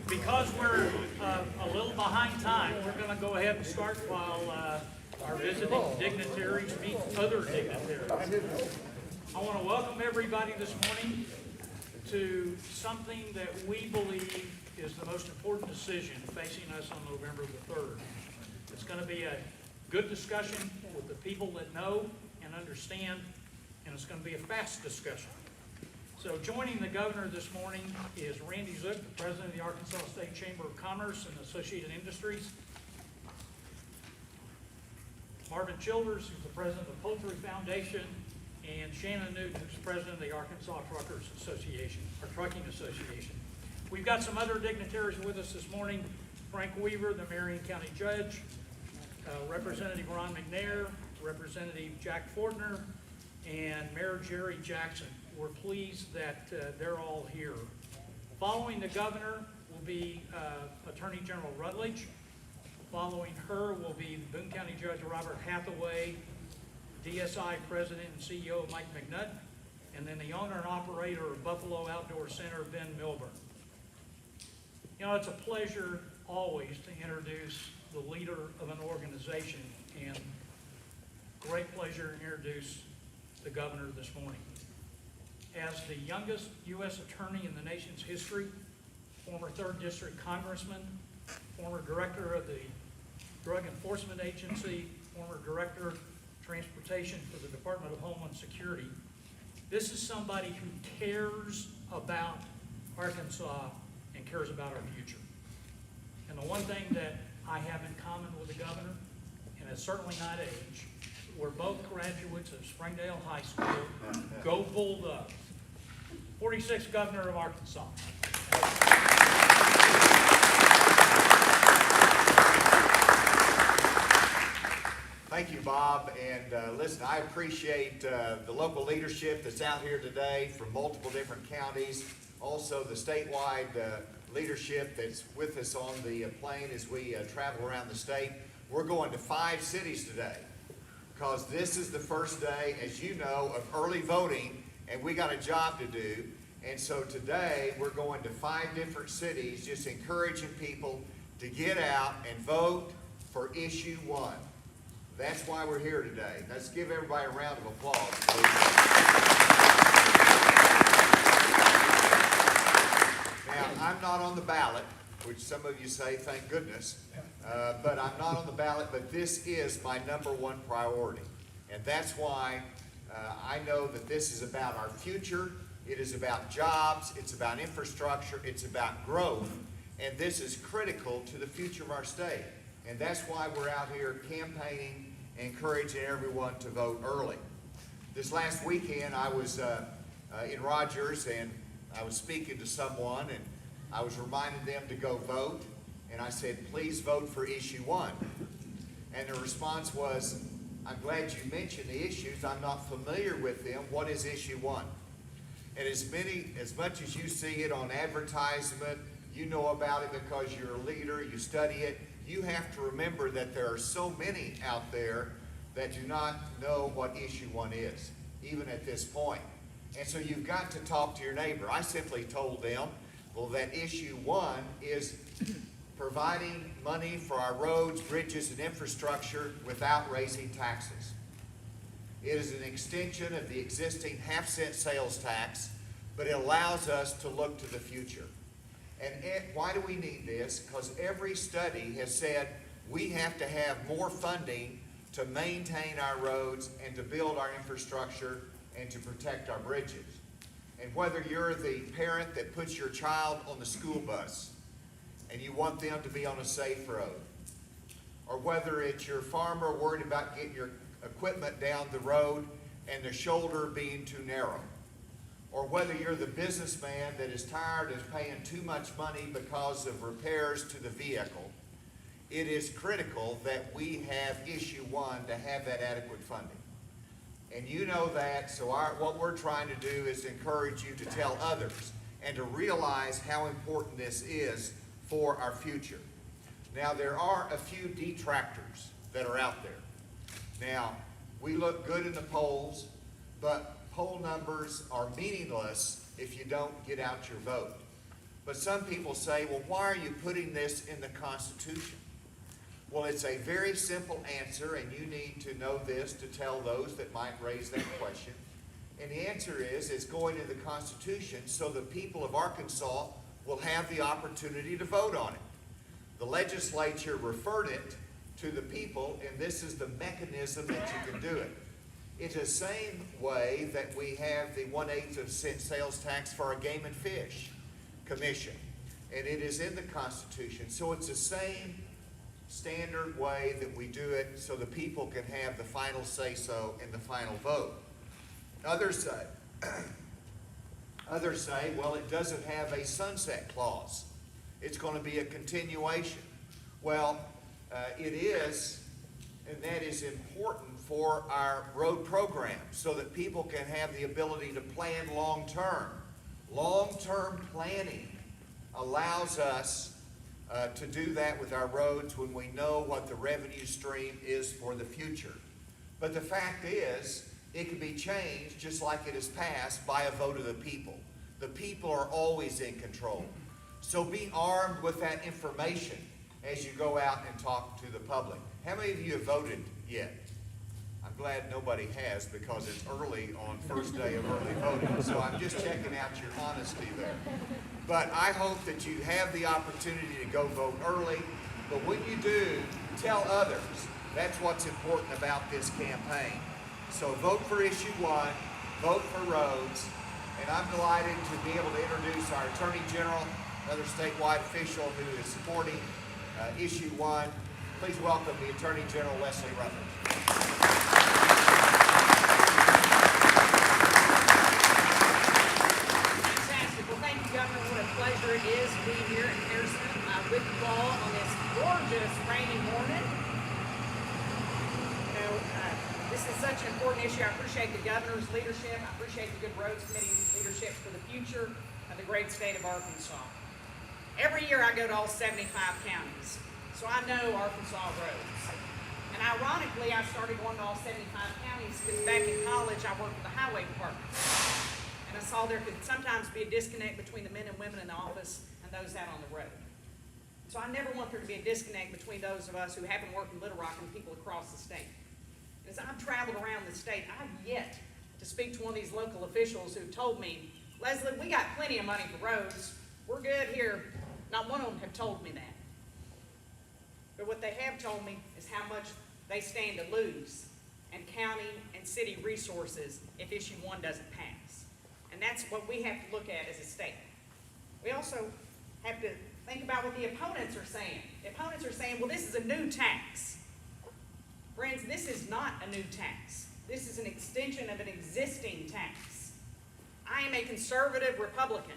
Because we're a little behind time, we're going to go ahead and start while our visiting dignitaries meet other dignitaries. I want to welcome everybody this morning to something that we believe is the most important decision facing us on November the 3rd. It's going to be a good discussion with the people that know and understand, and it's going to be a fast discussion. So joining the governor this morning is Randy Zook, the president of the Arkansas State Chamber of Commerce and Associated Industries. Marvin Childers, who's the president of the Poultry Foundation, and Shannon Newton, who's president of the Arkansas Truckers Association, or Trucking Association. We've got some other dignitaries with us this morning. Frank Weaver, the Marion County Judge, Representative Ron McNair, Representative Jack Fortner, and Mayor Jerry Jackson. We're pleased that they're all here. Following the governor will be Attorney General Rutledge. Following her will be Boone County Judge Robert Hathaway, DSI President and CEO Mike McNutt, and then the owner and operator of Buffalo Outdoor Center, Ben Milburn. You know, it's a pleasure always to introduce the leader of an organization, and great pleasure to introduce the governor this morning. As the youngest U.S. attorney in the nation's history, former 3rd District Congressman, former director of the Drug Enforcement Agency, former director of Transportation for the Department of Homeland Security, this is somebody who cares about Arkansas and cares about our future. And the one thing that I have in common with the governor, and it's certainly not age, we're both graduates of Springdale High School. Go Bulldogs. 46th Governor of Arkansas. Thank you, Bob. And listen, I appreciate the local leadership that's out here today from multiple different counties. Also the statewide leadership that's with us on the plane as we travel around the state. We're going to 5 cities today, because this is the first day, as you know, of early voting, and we got a job to do. And so today we're going to 5 different cities, just encouraging people to get out and vote for issue 1. That's why we're here today. Let's give everybody a round of applause, please. Now, I'm not on the ballot, which some of you say, thank goodness, but I'm not on the ballot, but this is my #1 priority. And that's why I know that this is about our future. It is about jobs, it's about infrastructure, it's about growth, and this is critical to the future of our state. And that's why we're out here campaigning, encouraging everyone to vote early. This last weekend I was in Rogers, and I was speaking to someone, and I was reminding them to go vote, and I said, please vote for issue 1. And the response was, I'm glad you mentioned the issues, I'm not familiar with them. What is issue 1? And as much as you see it on advertisement, you know about it because you're a leader, you study it, you have to remember that there are so many out there that do not know what issue 1 is, even at this point. And so you've got to talk to your neighbor. I simply told them, well, that issue 1 is providing money for our roads, bridges, and infrastructure without raising taxes. It is an extension of the existing half-cent sales tax, but it allows us to look to the future. And why do we need this? Because every study has said we have to have more funding to maintain our roads and to build our infrastructure and to protect our bridges. And whether you're the parent that puts your child on the school bus and you want them to be on a safe road, or whether it's your farmer worried about getting your equipment down the road and the shoulder being too narrow, or whether you're the businessman that is tired of paying too much money because of repairs to the vehicle, it is critical that we have issue 1 to have that adequate funding. And you know that, so what we're trying to do is encourage you to tell others and to realize how important this is for our future. Now, there are a few detractors that are out there. Now, we look good in the polls, but poll numbers are meaningless if you don't get out your vote. But some people say, well, why are you putting this in the Constitution? Well, it's a very simple answer, and you need to know this to tell those that might raise that question. And the answer is, it's going in the Constitution so the people of Arkansas will have the opportunity to vote on it. The legislature referred it to the people, and this is the mechanism that you can do it. It's the same way that we have the 1/8 cent sales tax for our Game and Fish Commission, and it is in the Constitution. So it's the same standard way that we do it so the people can have the final say-so in the final vote. Others say, well, it doesn't have a sunset clause. It's going to be a continuation. Well, it is, and that is important for our road program so that people can have the ability to plan long-term. Long-term planning allows us to do that with our roads when we know what the revenue stream is for the future. But the fact is, it can be changed just like it is passed by a vote of the people. The people are always in control. So be armed with that information as you go out and talk to the public. How many of you have voted yet? I'm glad nobody has because it's early on first day of early voting. So I'm just checking out your honesty there. But I hope that you have the opportunity to go vote early. But when you do, tell others. That's what's important about this campaign. So vote for issue 1, vote for roads, and I'm delighted to be able to introduce our Attorney General, another statewide official who is supporting issue 1. Please welcome the Attorney General, Wesley Rutledge. Fantastic. Well, thank you, Governor. What a pleasure it is to be here in Harrison with you all on this gorgeous rainy morning. You know, this is such an important issue. I appreciate the governor's leadership. I appreciate the Good Roads Committee leadership for the future of the great state of Arkansas. Every year I go to all 75 counties, so I know Arkansas roads. And ironically, I started going to all 75 counties because back in college I worked with the highway department. And I saw there could sometimes be a disconnect between the men and women in the office and those out on the road. So I never want there to be a disconnect between those of us who happen to work in Little Rock and people across the state. As I've traveled around the state, I've yet to speak to one of these local officials who told me, Leslie, we got plenty of money for roads. We're good here. Not one of them have told me that. But what they have told me is how much they stand to lose in county and city resources if issue 1 doesn't pass. And that's what we have to look at as a state. We also have to think about what the opponents are saying. The opponents are saying, well, this is a new tax. Friends, this is not a new tax. This is an extension of an existing tax. I am a conservative Republican.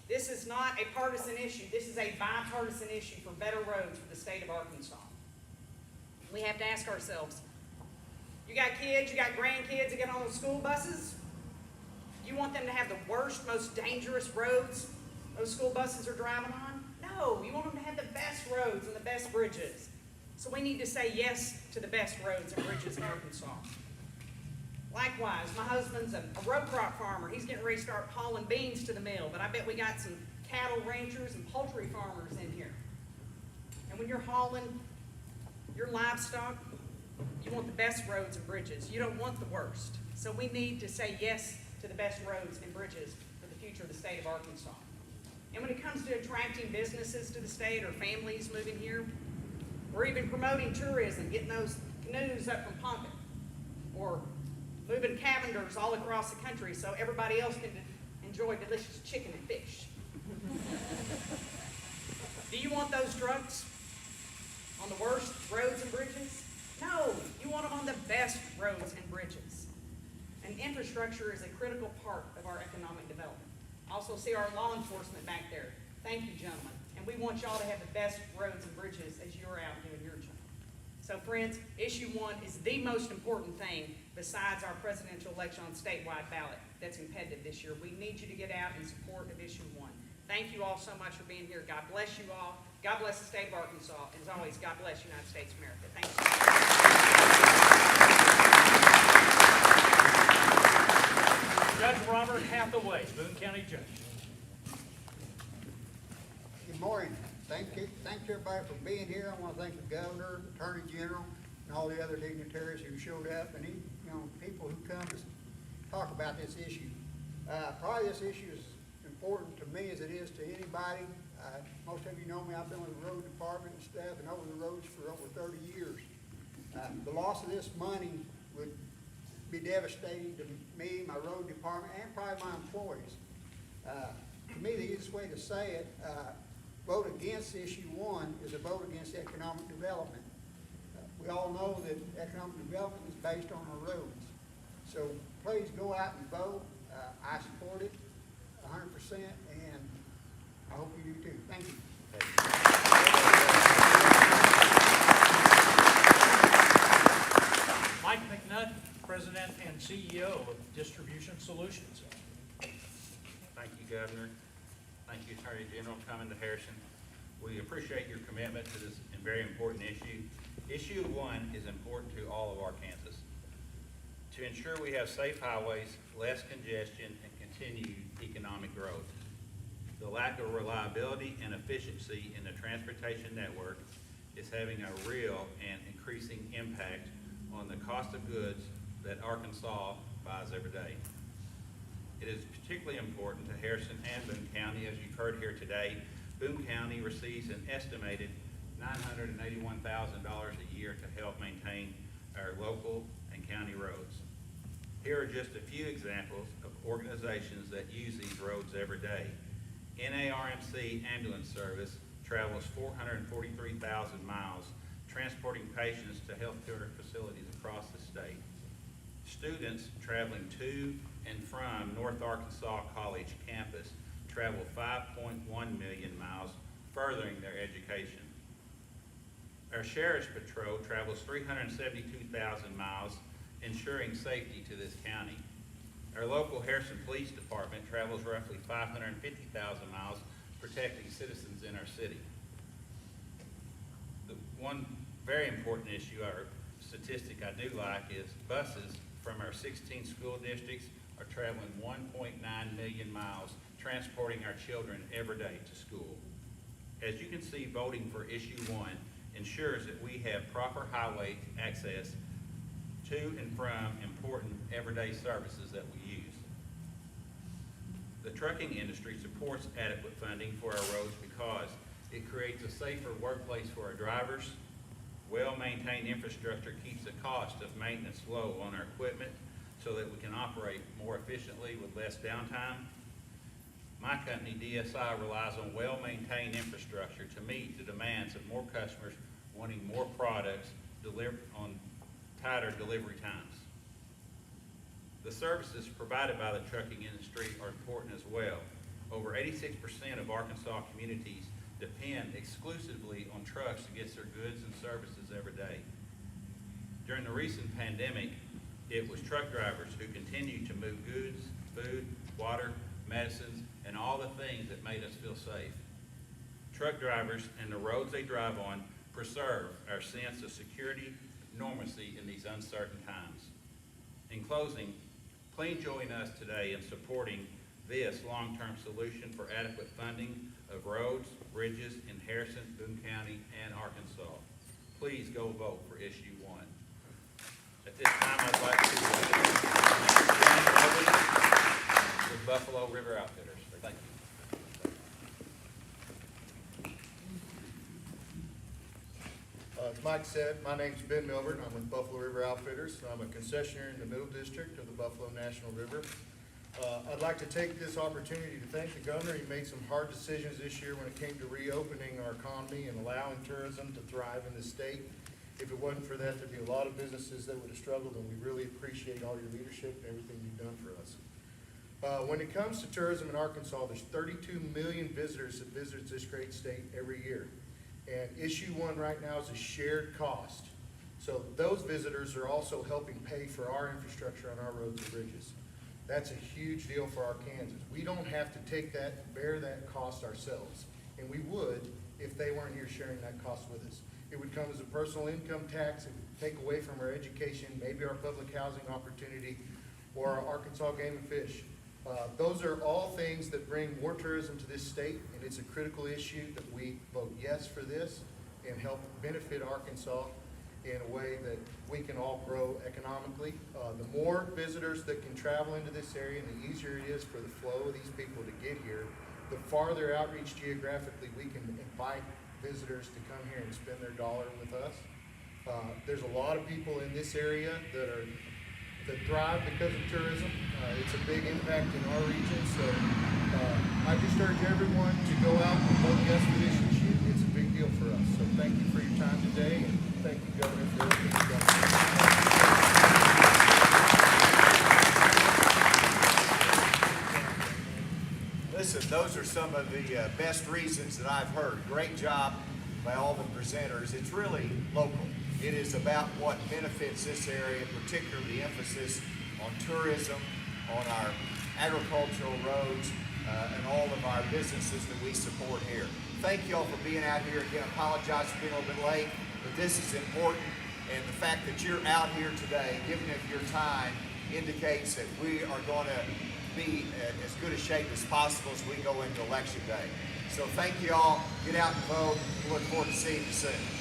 This is not a partisan issue. This is a bipartisan issue for better roads for the state of Arkansas. We have to ask ourselves, you got kids, you got grandkids that get on those school buses? You want them to have the worst, most dangerous roads those school buses are driving on? No, you want them to have the best roads and the best bridges. So we need to say yes to the best roads and bridges in Arkansas. Likewise, my husband's a row crop farmer. He's getting ready to start hauling beans to the mill, but I bet we got some cattle ranchers and poultry farmers in here. And when you're hauling your livestock, you want the best roads and bridges. You don't want the worst. So we need to say yes to the best roads and bridges for the future of the state of Arkansas. And when it comes to attracting businesses to the state or families moving here, we're even promoting tourism, getting those canoes up from Ponca, or moving Cavenders all across the country so everybody else can enjoy delicious chicken and fish. Do you want those trucks on the worst roads and bridges? No, you want them on the best roads and bridges. And infrastructure is a critical part of our economic development. I also see our law enforcement back there. Thank you, gentlemen. And we want y'all to have the best roads and bridges as you're out doing your job. So friends, issue 1 is the most important thing besides our presidential election on statewide ballot that's impeded this year. We need you to get out in support of issue 1. Thank you all so much for being here. God bless you all. God bless the state of Arkansas. And as always, God bless the United States of America. Thank you. Hathaway, Boone County Judge. Good morning. Thanks everybody for being here. I want to thank the governor, attorney general, and all the other dignitaries who showed up, and people who come to talk about this issue. Probably this issue is important to me as it is to anybody. Most of you know me. I've been with the road department and stuff, and over the roads for over 30 years. The loss of this money would be devastating to me, my road department, and probably my employees. To me, the easiest way to say it, vote against issue 1 is a vote against economic development. We all know that economic development is based on our roads. So please go out and vote. I support it 100%, and I hope you do too. Thank you. Mike McNutt, President and CEO of Distribution Solutions. Thank you, Governor. Thank you, Attorney General, for coming to Harrison. We appreciate your commitment to this very important issue. Issue 1 is important to all of Arkansas. To ensure we have safe highways, less congestion, and continued economic growth. The lack of reliability and efficiency in the transportation network is having a real and increasing impact on the cost of goods that Arkansas buys every day. It is particularly important to Harrison and Boone County. As you've heard here today, Boone County receives an estimated $981,000 a year to help maintain our local and county roads. Here are just a few examples of organizations that use these roads every day. NARMC Ambulance Service travels 443,000 miles transporting patients to healthcare facilities across the state. Students traveling to and from North Arkansas College campus travel 5.1 million miles, furthering their education. Our Sheriff's Patrol travels 372,000 miles, ensuring safety to this county. Our local Harrison Police Department travels roughly 550,000 miles, protecting citizens in our city. The one very important issue, or statistic I do like, is buses from our 16 school districts are traveling 1.9 million miles, transporting our children every day to school. As you can see, voting for issue 1 ensures that we have proper highway access to and from important everyday services that we use. The trucking industry supports adequate funding for our roads because it creates a safer workplace for our drivers. Well-maintained infrastructure keeps the cost of maintenance low on our equipment so that we can operate more efficiently with less downtime. My company, DSI, relies on well-maintained infrastructure to meet the demands of more customers wanting more products delivered on tighter delivery times. The services provided by the trucking industry are important as well. Over 86% of Arkansas communities depend exclusively on trucks to get their goods and services every day. During the recent pandemic, it was truck drivers who continued to move goods, food, water, medicines, and all the things that made us feel safe. Truck drivers and the roads they drive on preserve our sense of security, normalcy in these uncertain times. In closing, please join us today in supporting this long-term solution for adequate funding of roads, bridges in Harrison, Boone County, and Arkansas. Please go vote for issue 1. At this time, I'd like to join with Buffalo River Outfitters. Thank you. As Mike said, my name's Ben Milburn. I'm with Buffalo River Outfitters. I'm a concessionaire in the Middle District of the Buffalo National River. I'd like to take this opportunity to thank the governor. He made some hard decisions this year when it came to reopening our economy and allowing tourism to thrive in the state. If it wasn't for that, there'd be a lot of businesses that would have struggled, and we really appreciate all your leadership and everything you've done for us. When it comes to tourism in Arkansas, there's 32 million visitors that visit this great state every year. And issue 1 right now is a shared cost. So those visitors are also helping pay for our infrastructure on our roads and bridges. That's a huge deal for Arkansas. We don't have to bear that cost ourselves. And we would if they weren't here sharing that cost with us. It would come as a personal income tax. It would take away from our education, maybe our public housing opportunity, or our Arkansas Game and Fish. Those are all things that bring more tourism to this state, and it's a critical issue that we vote yes for this and help benefit Arkansas in a way that we can all grow economically. The more visitors that can travel into this area and the easier it is for the flow of these people to get here, the farther outreach geographically we can invite visitors to come here and spend their dollar with us. There's a lot of people in this area that thrive because of tourism. It's a big impact in our region, so I just urge everyone to go out and vote yes for this issue. It's a big deal for us. So thank you for your time today, and thank you, Governor, for everything you've done. Listen, those are some of the best reasons that I've heard. Great job by all the presenters. It's really local. It is about what benefits this area, particularly the emphasis on tourism, on our agricultural roads, and all of our businesses that we support here. Thank you all for being out here. Again, I apologize for being a little bit late, but this is important. And the fact that you're out here today, giving of your time, indicates that we are going to be as good a shape as possible as we go into Election Day. So thank you all. Get out and vote. We look forward to seeing you soon.